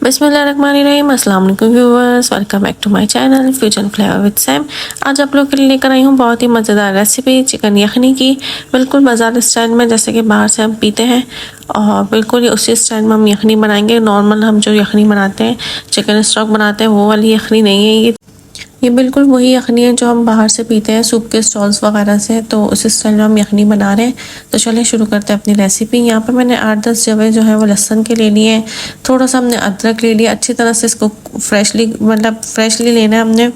बिस्मिल्लाहिर्रहमानिर्रहीम, अस्सलाम वालेकुम viewers, welcome back to my channel fusion flavour with Sam. आज आप लोग के लिए लेकर आई हूँ बहुत ही मज़ेदार रेसिपी चिकन यखनी की, बिल्कुल बाजार स्टाइल में जैसे कि बाहर से हम पीते हैं। और बिल्कुल ही उसी स्टाइल में हम यखनी बनाएंगे। नॉर्मल हम जो यखनी बनाते हैं, चिकन स्टॉक बनाते हैं, वो वाली यखनी नहीं है ये बिल्कुल वही यखनी है जो हम बाहर से पीते हैं सूप के स्टॉल्स वगैरह से। तो उस स्टाइल में हम यखनी बना रहे हैं। तो चलिए शुरू करते हैं अपनी रेसिपी। यहाँ पे मैंने 8-10 जवे जो है वो लहसुन के ले लिए हैं। थोड़ा सा हमने अदरक ले लिया। अच्छी तरह से इसको फ्रेशली लेना है हमने,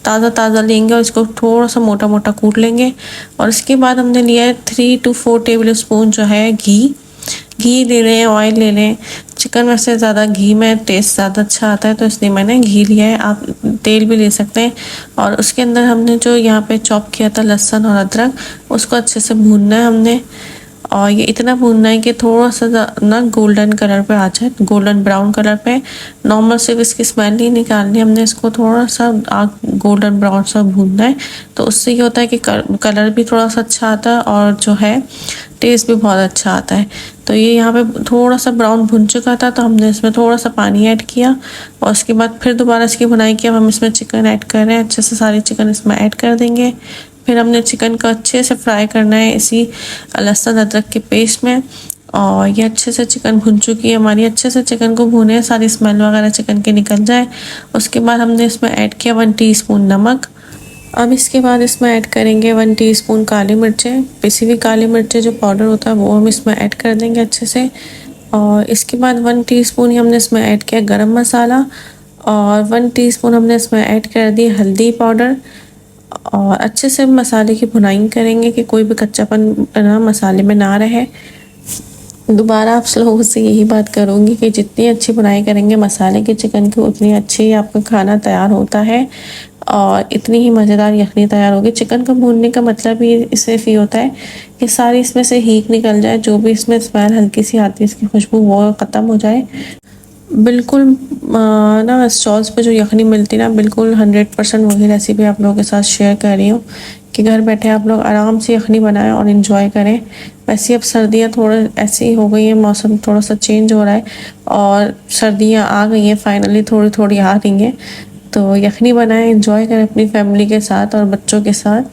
ताज़ा लेंगे और इसको थोड़ा सा मोटा मोटा कूट लेंगे। और इसके बाद हमने लिया है 3 to 4 टेबल स्पून जो है घी ले लें, ऑयल ले लें। चिकन में से ज़्यादा घी में टेस्ट ज़्यादा अच्छा आता है, तो इसलिए मैंने घी लिया है। आप तेल भी ले सकते हैं। और उसके अंदर हमने जो यहाँ पे चॉप किया था लहसुन और अदरक, उसको अच्छे से भूनना है हमने। और ये इतना भूनना है कि थोड़ा सा ना गोल्डन कलर पे आ जाए, गोल्डन ब्राउन कलर पे। नॉर्मल सिर्फ इसकी स्मेल नहीं निकालनी, हमने इसको थोड़ा सा गोल्डन ब्राउन सा भूनना है। तो उससे ये होता है कि कलर भी थोड़ा सा अच्छा आता है और जो है टेस्ट भी बहुत अच्छा आता है। तो ये यहाँ पे थोड़ा सा ब्राउन भुन चुका था, तो हमने इसमें थोड़ा सा पानी ऐड किया। और उसके बाद फिर दोबारा इसकी भुनाई की। अब हम इसमें चिकन ऐड कर रहे हैं। अच्छे से सारी चिकन इसमें ऐड कर देंगे। फिर हमने चिकन को अच्छे से फ्राई करना है इसी लहसुन अदरक के पेस्ट में। और ये अच्छे से चिकन भुन चुकी है हमारी। अच्छे से चिकन को भुने, सारी स्मेल वगैरह चिकन की निकल जाए। उसके बाद हमने इसमें ऐड किया 1 टीस्पून नमक। अब इसके बाद इसमें ऐड करेंगे 1 टीस्पून काली मिर्चें, पिसी हुई काली मिर्चें जो पाउडर होता है वो हम इसमें ऐड कर देंगे अच्छे से। और इसके बाद 1 टीस्पून ही हमने इसमें ऐड किया गरम मसाला। और 1 टीस्पून हमने इसमें ऐड कर दी हल्दी पाउडर। और अच्छे से मसाले की भुनाई करेंगे कि कोई भी कच्चापन ना मसाले में ना रहे। दोबारा आप लोगों से यही बात करूँगी कि जितनी अच्छी बुनाई करेंगे मसाले की चिकन की, उतनी अच्छी आपका खाना तैयार होता है और इतनी ही मज़ेदार यखनी तैयार होगी। चिकन को भूनने का मतलब ही सिर्फ ये होता है कि सारी इसमें से हीक निकल जाए, जो भी इसमें स्मेल हल्की सी आती है इसकी खुशबू वो ख़त्म हो जाए। बिल्कुल ना स्टॉल्स पे जो यखनी मिलती ना, बिल्कुल 100% वही रेसिपी आप लोगों के साथ शेयर कर रही हूँ कि घर बैठे आप लोग आराम से यखनी बनाएं और इन्जॉय करें। वैसे अब सर्दियाँ थोड़ा ऐसी ही हो गई हैं, मौसम थोड़ा सा चेंज हो रहा है और सर्दियाँ आ गई हैं फाइनली, थोड़ी थोड़ी आ रही हैं। तो यखनी बनाएं, इन्जॉय करें अपनी फैमिली के साथ और बच्चों के साथ।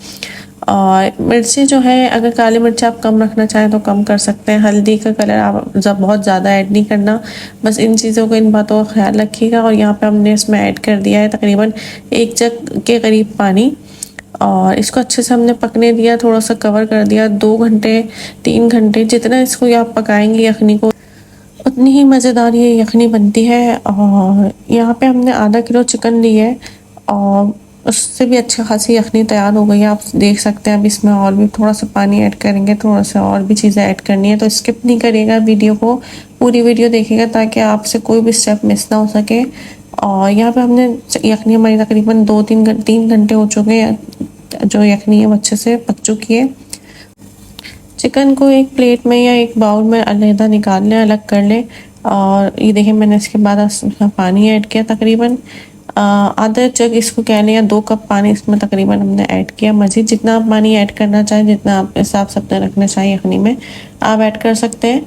और मिर्ची जो है, अगर काली मिर्च आप कम रखना चाहें तो कम कर सकते हैं। हल्दी का कलर आप जब बहुत ज़्यादा ऐड नहीं करना। बस इन चीज़ों को, इन बातों का ख्याल रखिएगा। और यहाँ पे हमने इसमें ऐड कर दिया है तकरीबन 1 जग के करीब पानी। और इसको अच्छे से हमने पकने दिया, थोड़ा सा कवर कर दिया। 2 घंटे 3 घंटे जितना इसको आप पकाएंगे यखनी को, उतनी ही मज़ेदार ये यखनी बनती है। और यहाँ पे हमने आधा किलो चिकन ली है और उससे भी अच्छी खासी यखनी तैयार हो गई है, आप देख सकते हैं। अब इसमें और भी थोड़ा सा पानी ऐड करेंगे, थोड़ा सा और भी चीज़ें ऐड करनी है। तो स्किप नहीं करिएगा वीडियो को, पूरी वीडियो देखिएगा ताकि आपसे कोई भी स्टेप मिस ना हो सके। और यहाँ पे हमने यखनी हमारी तकरीबन 3 घंटे हो चुके हैं, जो यखनी है वो अच्छे से पक चुकी है। चिकन को एक प्लेट में या एक बाउल में अलहदा निकाल लें, अलग कर लें। और ये देखिए मैंने इसके बाद इसमें पानी ऐड किया, तकरीबन आधा जग इसको कह लें या 2 कप पानी इसमें तकरीबन हमने ऐड किया। मज़ीद जितना आप पानी ऐड करना चाहें, जितना आप हिसाब से अपने रखना चाहिए यखनी में, आप ऐड कर सकते हैं।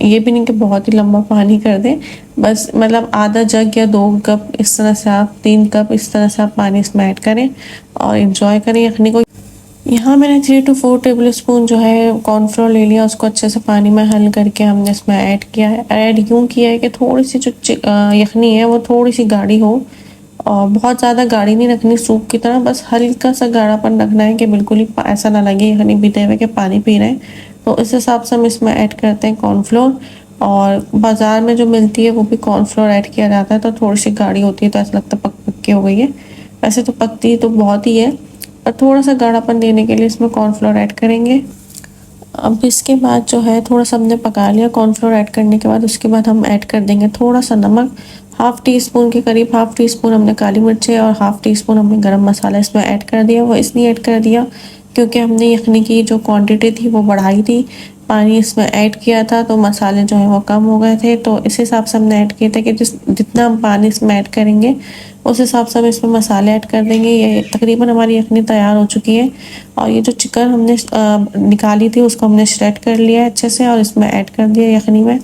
ये भी नहीं कि बहुत ही लंबा पानी कर दें, बस मतलब आधा जग या 2 कप इस तरह से, आप 3 कप इस तरह से आप पानी इसमें ऐड करें और इंजॉय करें यखनी को। यहाँ मैंने 3 to 4 टेबल स्पून जो है कॉर्नफ्लोर ले लिया, उसको अच्छे से पानी में हल करके हमने इसमें ऐड किया है। ऐड यूँ किया है कि थोड़ी सी जो यखनी है वो थोड़ी सी गाढ़ी हो, और बहुत ज़्यादा गाढ़ी नहीं रखनी सूप की तरह, बस हल्का सा गाढ़ापन रखना है कि बिल्कुल ही ऐसा ना लगे यखनी पीते हुए कि पानी पी रहे हैं। तो इस हिसाब से हम इसमें ऐड करते हैं कॉर्नफ्लोर। और बाज़ार में जो मिलती है वो भी कॉर्नफ्लोर ऐड किया जाता है, तो थोड़ी सी गाढ़ी होती है तो ऐसा लगता है पक के हो गई है। वैसे तो पकती तो बहुत ही है, और थोड़ा सा गाढ़ापन देने के लिए इसमें कॉर्नफ्लोर ऐड करेंगे। अब इसके बाद जो है थोड़ा सा हमने पका लिया कॉर्नफ्लोर ऐड करने के बाद, उसके बाद हम ऐड कर देंगे थोड़ा सा नमक। 1/2 टीस्पून के करीब, 1/2 टीस्पून हमने काली मिर्चें और 1/2 टीस्पून हमने गरम मसाला इसमें ऐड कर दिया। वो इसलिए ऐड कर दिया क्योंकि हमने यखनी की जो क्वांटिटी थी वो बढ़ाई थी, पानी इसमें ऐड किया था, तो मसाले जो है वो कम हो गए थे। तो इस हिसाब से हमने ऐड किए थे कि जितना हम पानी इसमें ऐड करेंगे उस हिसाब से हम इसमें मसाले ऐड कर देंगे। ये तकरीबन हमारी यखनी तैयार हो चुकी है। और ये जो चिकन हमने निकाली थी उसको हमने श्रेड कर लिया है अच्छे से और इसमें ऐड कर दिया यखनी में।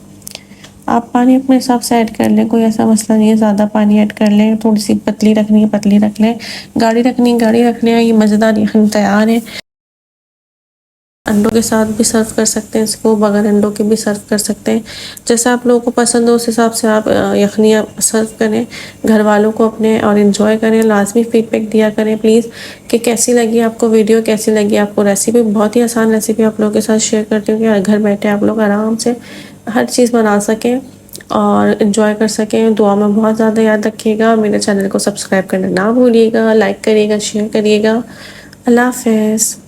आप पानी अपने हिसाब से ऐड कर लें, कोई ऐसा मसला नहीं है, ज़्यादा पानी ऐड कर लें, थोड़ी सी पतली रखनी है पतली रख लें, गाढ़ी रखनी है गाढ़ी रख लें। ये मज़ेदार यखनी तैयार है। अंडों के साथ भी सर्व कर सकते हैं इसको, बगैर अंडों के भी सर्व कर सकते हैं। जैसा आप लोगों को पसंद हो उस हिसाब से आप यखनियाँ सर्व करें घर वालों को अपने, और इन्जॉय करें। लाजमी फीडबैक दिया करें प्लीज़ कि कैसी लगी आपको वीडियो, कैसी लगी आपको रेसिपी। बहुत ही आसान रेसिपी आप लोगों के साथ शेयर करती हूँ कि घर बैठे आप लोग आराम से हर चीज़ बना सकें और इन्जॉय कर सकें। दुआ में बहुत ज़्यादा याद रखिएगा। मेरे चैनल को सब्सक्राइब करना ना भूलिएगा, लाइक करिएगा, शेयर करिएगा। अल्लाह हाफ़िज़।